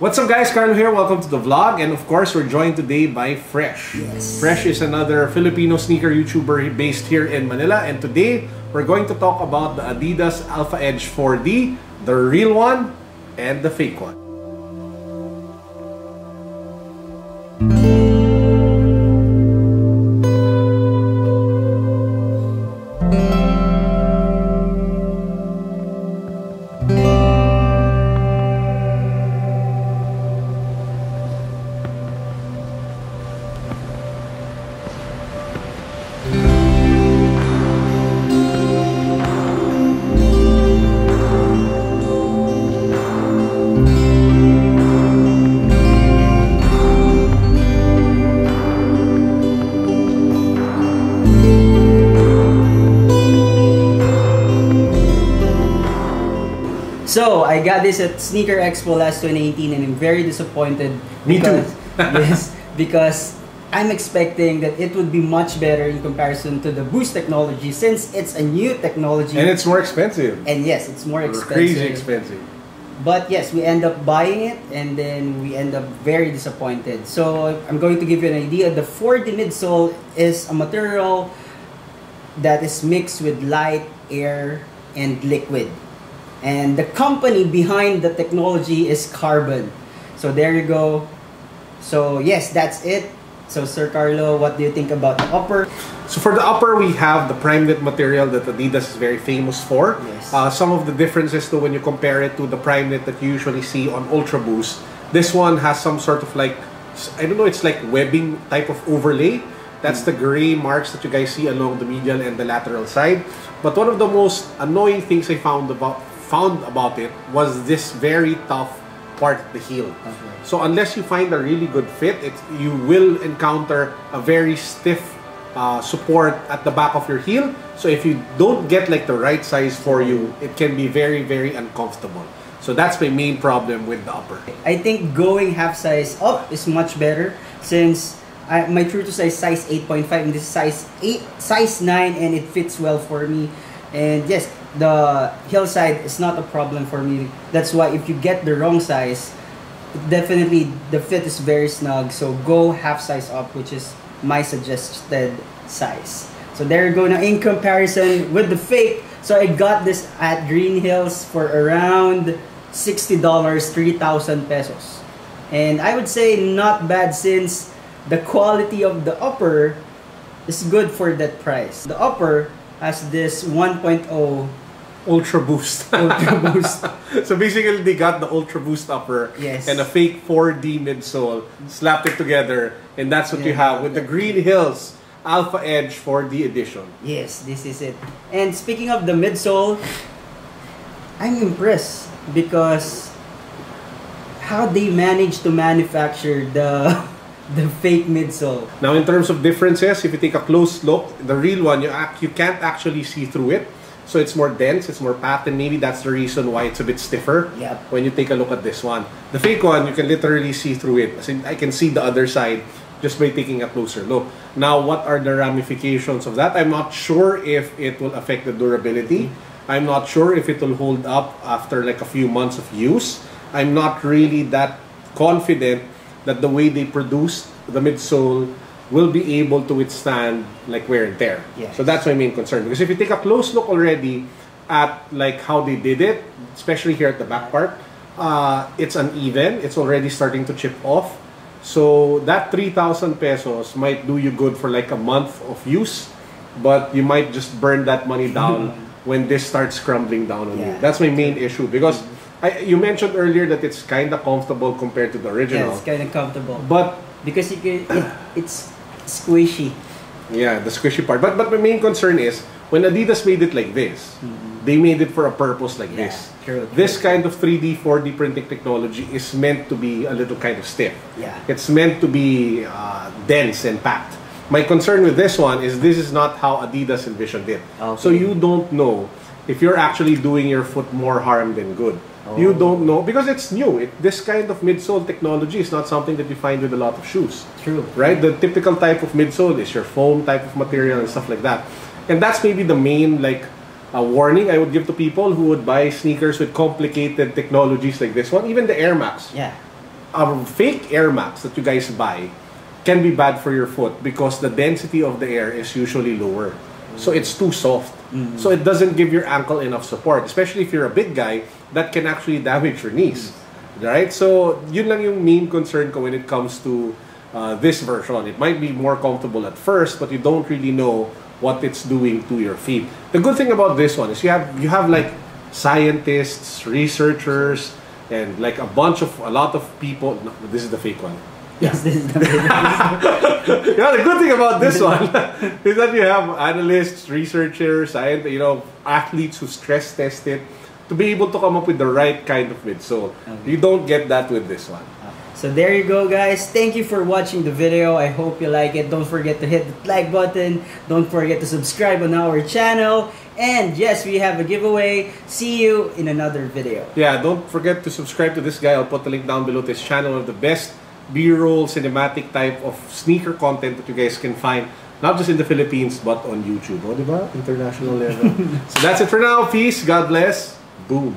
What's up guys, Carlo here, welcome to the vlog, and of course we're joined today by Fresh. Yes. Fresh is another Filipino sneaker YouTuber based here in Manila, and today we're going to talk about the Adidas ALPHAEDGE 4D, the real one and the fake one. So, I got this at Sneaker Expo last 2018 and I'm very disappointed. Me too. Yes, because I'm expecting that it would be much better in comparison to the Boost technology since it's a new technology. And it's more expensive. And yes, it's more expensive. Crazy expensive. But yes, we end up buying it and then we end up very disappointed. So, I'm going to give you an idea. The 4D midsole is a material that is mixed with light, air, and liquid. And the company behind the technology is Carbon. So there you go. So yes, that's it. So Sir Carlo, what do you think about the upper? So for the upper, we have the prime knit material that Adidas is very famous for. Yes. Some of the differences though when you compare it to the prime knit that you usually see on Ultra Boost, this one has some sort of like, I don't know, it's like webbing type of overlay. That's the gray marks that you guys see along the medial and the lateral side. But one of the most annoying things I found about it was this very tough part of the heel. Okay. So unless you find a really good fit, you will encounter a very stiff support at the back of your heel. So if you don't get like the right size for you, it can be very, very uncomfortable. So that's my main problem with the upper. I think going half size up is much better since my true to size 8.5 and this is size 9 and it fits well for me. And yes, the heel side is not a problem for me. That's why if you get the wrong size, definitely the fit is very snug. So go half size up, which is my suggested size. So there you go. Now in comparison with the fake, so I got this at Green Hills for around $60, 3,000 pesos. And I would say not bad since the quality of the upper is good for that price. The upper has this 1.0 Ultra Boost. Ultra Boost. So basically they got the Ultra Boost upper Yes. and a fake 4D midsole, slapped it together, and that's what you have with the Green Hills ALPHAEDGE 4D edition. Yes, this is it. And speaking of the midsole, I'm impressed because how they managed to manufacture the fake midsole. Now in terms of differences, if you take a close look, the real one, you can't actually see through it. So it's more dense, it's more packed, and maybe that's the reason why it's a bit stiffer. Yep. When you take a look at this one. The fake one, you can literally see through it. As in, I can see the other side just by taking a closer look. Now, what are the ramifications of that? I'm not sure if it will affect the durability. I'm not sure if it will hold up after like a few months of use. I'm not really that confident that the way they produce the midsole will be able to withstand like wear and tear. Yes. So that's my main concern. Because if you take a close look already at like how they did it, especially here at the back part, it's uneven. It's already starting to chip off. So that 3,000 pesos might do you good for like a month of use, but you might just burn that money down when this starts crumbling down on you. That's my main issue. Because you mentioned earlier that it's kind of comfortable compared to the original. Yeah, it's kind of comfortable. But because you can, it's squishy. Yeah, the squishy part. But my main concern is when Adidas made it like this, they made it for a purpose like this. True, This kind of 3D, 4D printing technology is meant to be a little kind of stiff. Yeah. It's meant to be dense and packed. My concern with this one is this is not how Adidas envisioned it. Okay. So you don't know if you're actually doing your foot more harm than good. You don't know because it's new. This kind of midsole technology is not something that you find with a lot of shoes. True. Right? The typical type of midsole is your foam type of material and stuff like that. And that's maybe the main like warning I would give to people who would buy sneakers with complicated technologies like this one. Even the Air Max. Yeah. Our fake Air Max that you guys buy can be bad for your foot because the density of the air is usually lower. So it's too soft. So it doesn't give your ankle enough support. Especially if you're a big guy, that can actually damage your knees. Right? So yun lang yung main concern ko when it comes to this version. It might be more comfortable at first, but you don't really know what it's doing to your feet. The good thing about this one is you have like scientists, researchers, and like a lot of people. No, this is the fake one. Yes, this is the Yeah, the good thing about this one is that you have analysts, researchers, athletes who stress test it to be able to come up with the right kind of midsole. You don't get that with this one. So there you go, guys. Thank you for watching the video. I hope you like it. Don't forget to hit the like button. Don't forget to subscribe on our channel. And yes, we have a giveaway. See you in another video. Yeah, don't forget to subscribe to this guy. I'll put the link down below to his channel of the best B-roll cinematic type of sneaker content that you guys can find, not just in the Philippines, but on YouTube. O, diba? International level. So that's it for now. Peace. God bless. Boom.